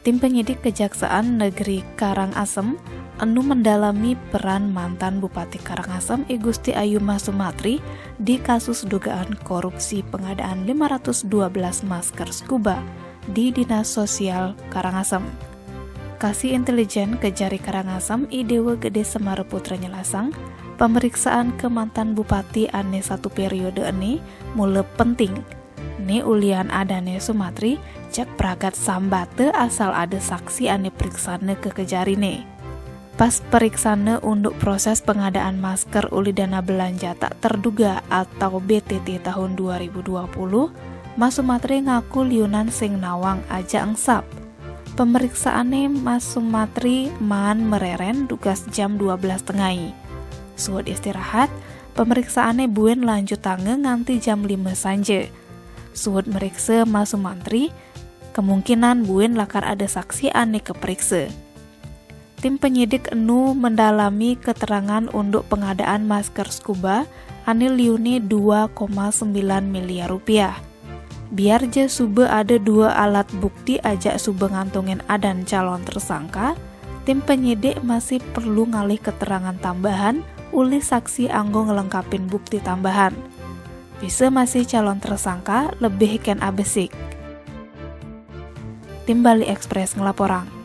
Tim penyidik Kejaksaan Negeri Karangasem anu mendalami peran mantan Bupati Karangasem I Gusti Ayu Sumatri di kasus dugaan korupsi pengadaan 512 masker scuba di Dinas Sosial Karangasem. Kasih Intelijen Kejari Karangasem I Dewa Gede Semar Putra nyelasang, pemeriksaan ke mantan Bupati ane satu periode ini mulai penting. Ni ulian adane Sumatri cek pragat sambate asal ada saksi ane periksane ke kejarine. Pas periksane untuk proses pengadaan masker uli dana belanja tak terduga atau BTT tahun 2020, Mas Sumatri ngaku liunan sing nawang aja engsap. Pemeriksaane Mas Sumatri man mereren tugas jam 12 tengah. Suat istirahat, pemeriksaane buen lanjut tange nganti jam 5 sanje. Suat meriksa Mas Sumatri, kemungkinan buen lakar ada saksi ane keperiksa. Tim penyidik enu mendalami keterangan untuk pengadaan masker scuba ane liune 2,9 miliar rupiah. Biar je sube ada 2 alat bukti ajak sube ngantongin adan calon tersangka, tim penyidik masih perlu ngalih keterangan tambahan uli saksi anggo ngelengkapin bukti tambahan. Bisa masih calon tersangka lebih ken abesik. Tim Bali Express ngelaporang.